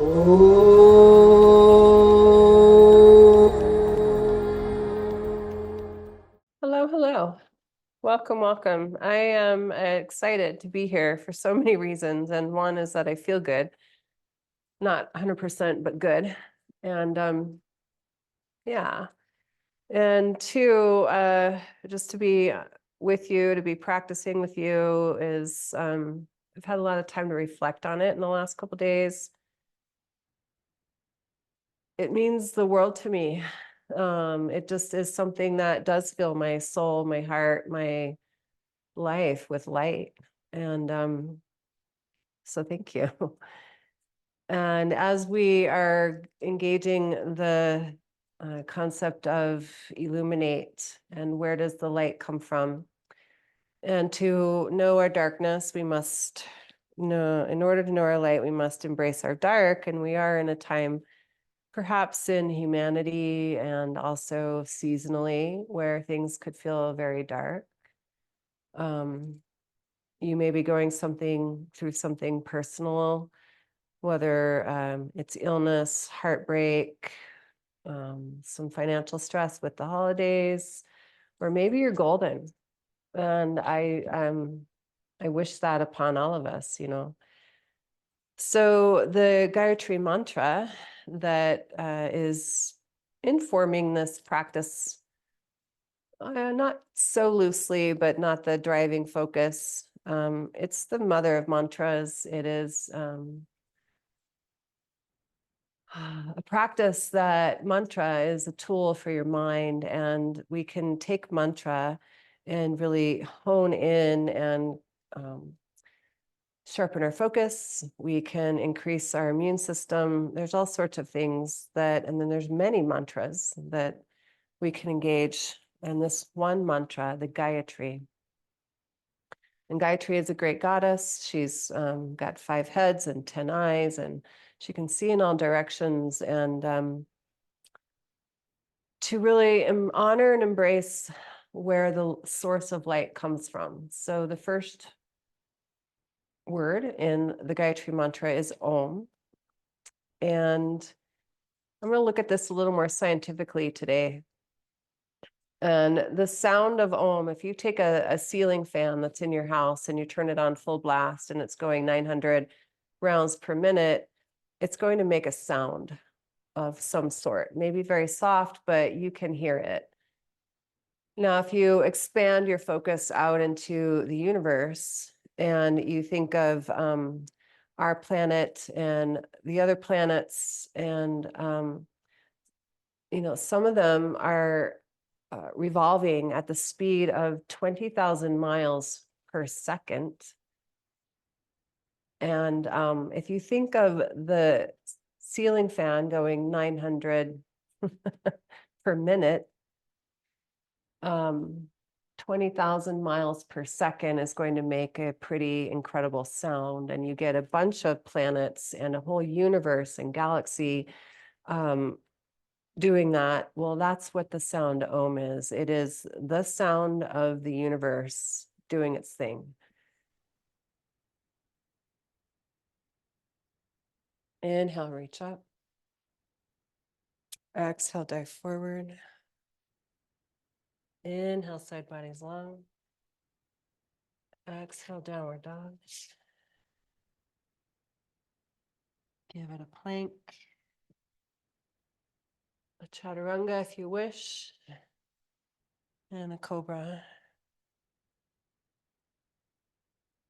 Hello, hello. Welcome, welcome. I am excited to be here for so many reasons. And one is that I feel good, not 100%, but good. And yeah. And two, just to be with you, to be practicing with you is, I've had a lot of time to reflect on it in the last couple of days. It means the world to me. It just is something that does fill my soul, my heart, my life with light. And so thank you. And as we are engaging the concept of illuminate and where does the light come from? And to know our darkness, we must know, in order to know our light, we must embrace our dark. And we are in a time, perhaps in humanity and also seasonally, where things could feel very dark. You may be going through something personal, whether it's illness, heartbreak, some financial stress with the holidays, or maybe you're golden. And I wish that upon all of us, you know. So the Gayatri mantra that is informing this practice, not so loosely, but not the driving focus. It's the mother of mantras. It is a practice that mantra is a tool for your mind, and we can take mantra and really hone in and sharpen our focus. We can increase our immune system. There's all sorts of things and then there's many mantras that we can engage. And this one mantra, the Gayatri. And Gayatri is a great goddess. She's got 5 heads and 10 eyes, and she can see in all directions. And to really honor and embrace where the source of light comes from. So the first word in the Gayatri mantra is Om. And I'm going to look at this a little more scientifically today. And the sound of Om, if you take a ceiling fan that's in your house and you turn it on full blast and it's going 900 rounds per minute, it's going to make a sound of some sort, maybe very soft, but you can hear it. Now, if you expand your focus out into the universe and you think of our planet and the other planets, and some of them are revolving at the speed of 20,000 miles per second. And if you think of the ceiling fan going 900 per minute, 20,000 miles per second is going to make a pretty incredible sound. And you get a bunch of planets and a whole universe and galaxy doing that. Well, that's what the sound Om is. It is the sound of the universe doing its thing. Inhale, reach up. Exhale, dive forward. Inhale, side body's long. Exhale, downward dog. Give it a plank. A chaturanga if you wish. And a cobra.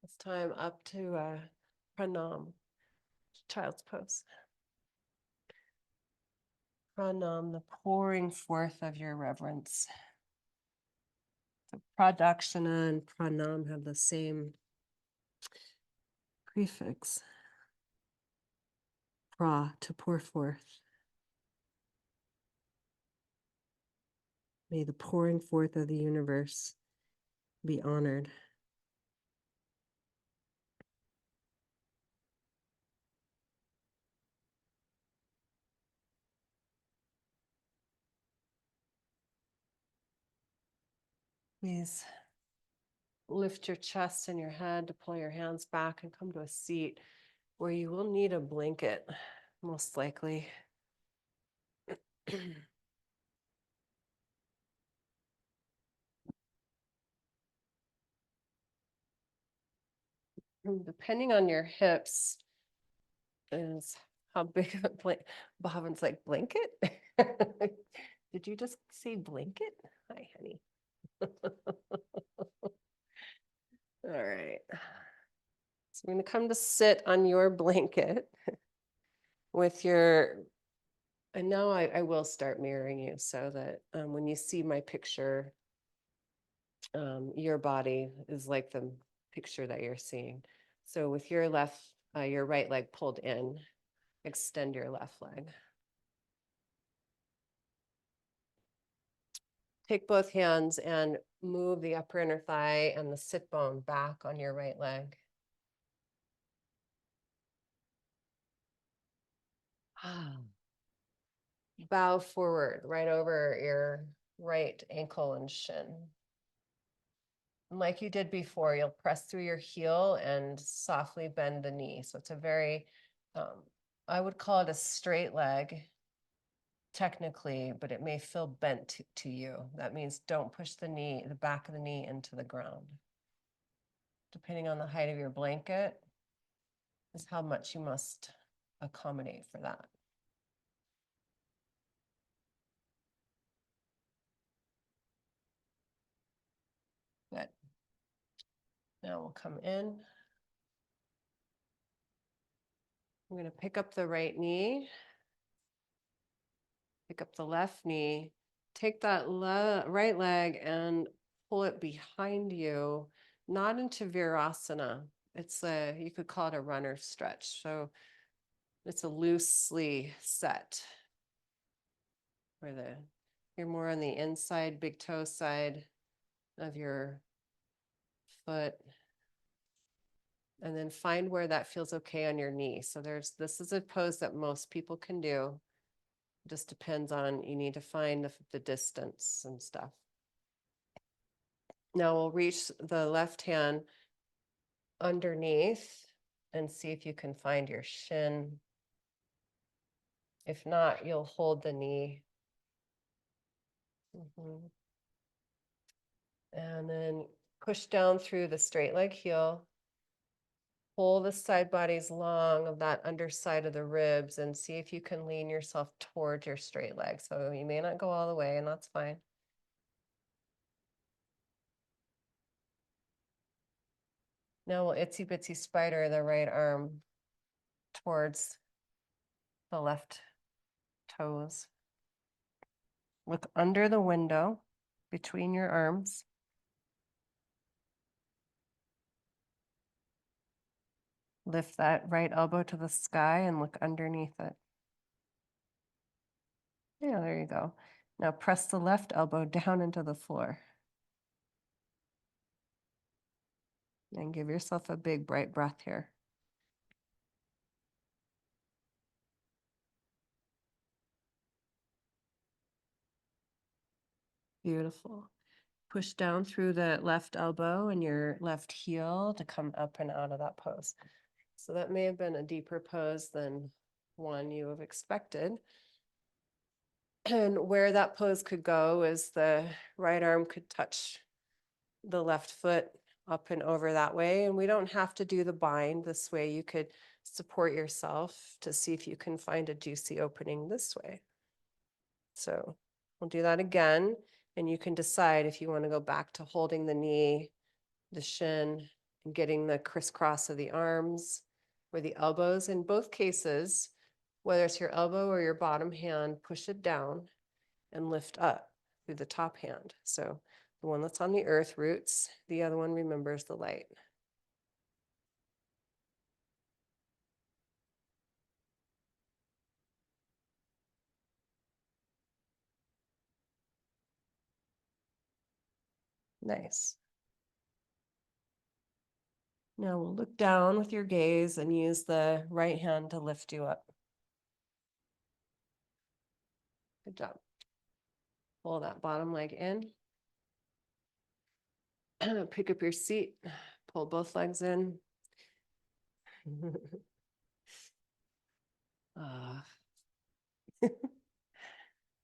It's time up to pranam, child's pose. Pranam, the pouring forth of your reverence. So pradakshina and pranam have the same prefix. Pra, to pour forth. May the pouring forth of the universe be honored. Please lift your chest and your head to pull your hands back and come to a seat where you will need a blanket most likely. Depending on your hips is how big of a blanket. Bhavan's like, blanket? Did you just say blanket? Hi, honey. All right. So we're going to come to sit on your blanket with your, and now I will start mirroring you so that when you see my picture, your body is like the picture that you're seeing. So with your your right leg pulled in, extend your left leg. Take both hands and move the upper inner thigh and the sit bone back on your right leg. Bow forward right over your right ankle and shin. And like you did before, you'll press through your heel and softly bend the knee. So it's a very, I would call it a straight leg technically, but it may feel bent to you. That means don't push the knee, the back of the knee into the ground. Depending on the height of your blanket is how much you must accommodate for that. Good. Now we'll come in. I'm going to pick up the right knee, pick up the left knee, take that right leg and pull it behind you, not into Virasana. It's you could call it a runner stretch. So it's a loosely set where you're more on the inside, big toe side of your foot. And then find where that feels okay on your knee. So this is a pose that most people can do. It just depends on, you need to find the distance and stuff. Now we'll reach the left hand underneath and see if you can find your shin. If not, you'll hold the knee. And then push down through the straight leg heel. Pull the side bodies long of that underside of the ribs and see if you can lean yourself towards your straight leg. So you may not go all the way, and that's fine. Now we'll itsy bitsy spider the right arm towards the left toes. Look under the window between your arms. Lift that right elbow to the sky and look underneath it. Yeah, there you go. Now press the left elbow down into the floor. And give yourself a big, bright breath here. Beautiful. Push down through the left elbow and your left heel to come up and out of that pose. So that may have been a deeper pose than one you have expected. And where that pose could go is the right arm could touch the left foot up and over that way. And we don't have to do the bind this way. You could support yourself to see if you can find a juicy opening this way. So we'll do that again. And you can decide if you want to go back to holding the knee, the shin, and getting the crisscross of the arms or the elbows. In both cases, whether it's your elbow or your bottom hand, push it down and lift up through the top hand. So the one that's on the earth roots, the other one remembers the light. Nice. Now we'll look down with your gaze and use the right hand to lift you up. Good job. Pull that bottom leg in. Pick up your seat. Pull both legs in.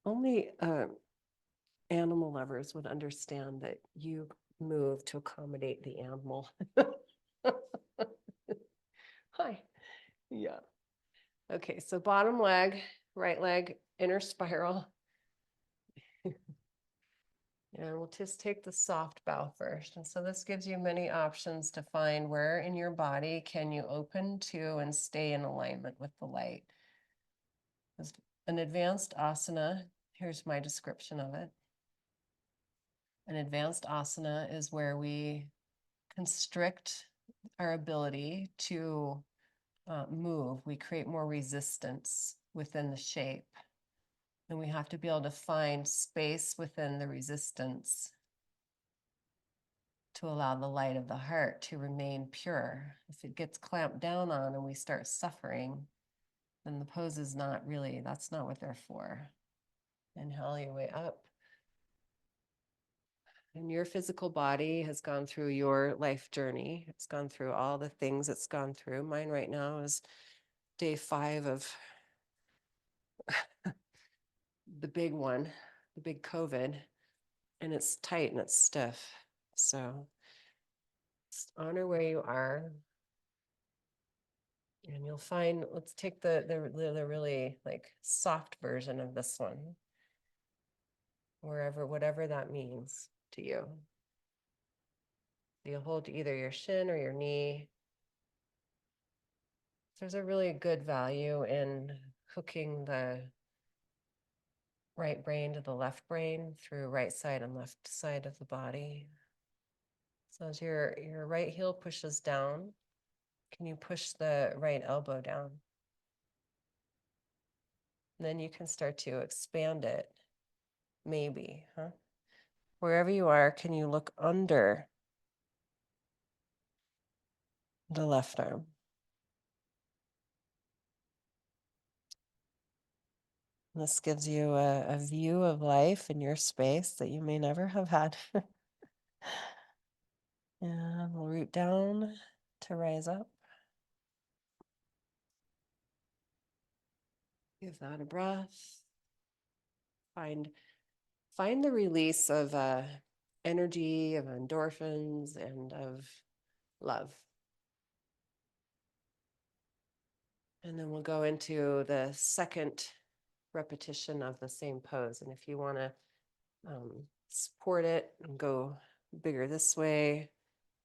Only animal lovers would understand that you move to accommodate the animal. Hi. Yeah. Okay, so bottom leg, right leg, inner spiral. And we'll just take the soft bow first. And so this gives you many options to find where in your body can you open to and stay in alignment with the light. An advanced asana, here's my description of it. An advanced asana is where we constrict our ability to move. We create more resistance within the shape. And we have to be able to find space within the resistance to allow the light of the heart to remain pure. If it gets clamped down on and we start suffering, then the pose is not really, that's not what they're for. Inhale your way up. And your physical body has gone through your life journey. It's gone through all the things it's gone through. Mine right now is day 5 of the big one, the big COVID, and it's tight and it's stiff. So just honor where you are. And you'll find, let's take the really like soft version of this one, wherever, whatever that means to you. You'll hold either your shin or your knee. There's a really good value in hooking the right brain to the left brain through right side and left side of the body. So as your right heel pushes down, can you push the right elbow down? And then you can start to expand it, maybe, huh? Wherever you are, can you look under the left arm? This gives you a view of life in your space that you may never have had. And we'll root down to rise up. Give that a breath. Find the release of energy, of endorphins, and of love. And then we'll go into the second repetition of the same pose. And if you want to support it and go bigger this way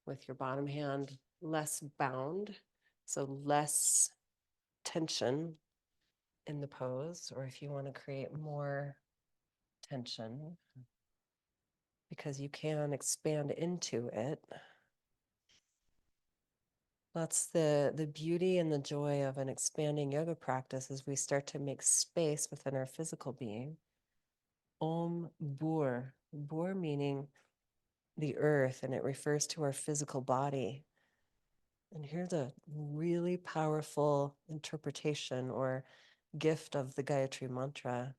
with your bottom hand, less bound, so less tension in the pose, or if you want to create more tension, because you can expand into it. That's the beauty and the joy of an expanding yoga practice as we start to make space within our physical being. Om Bur, Bur meaning the earth, and it refers to our physical body. And here's a really powerful interpretation or gift of the Gayatri Mantra.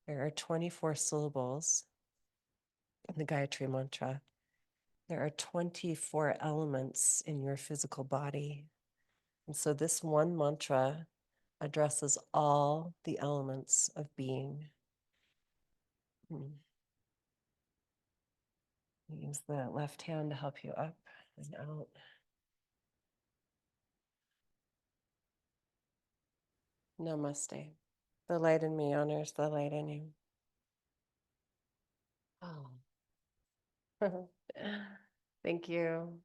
There are 24 syllables in the Gayatri Mantra. There are 24 elements in your physical body. And so this one mantra addresses all the elements of being. Use the left hand to help you up and out. Namaste. The light in me honors the light in you. Oh. Thank you.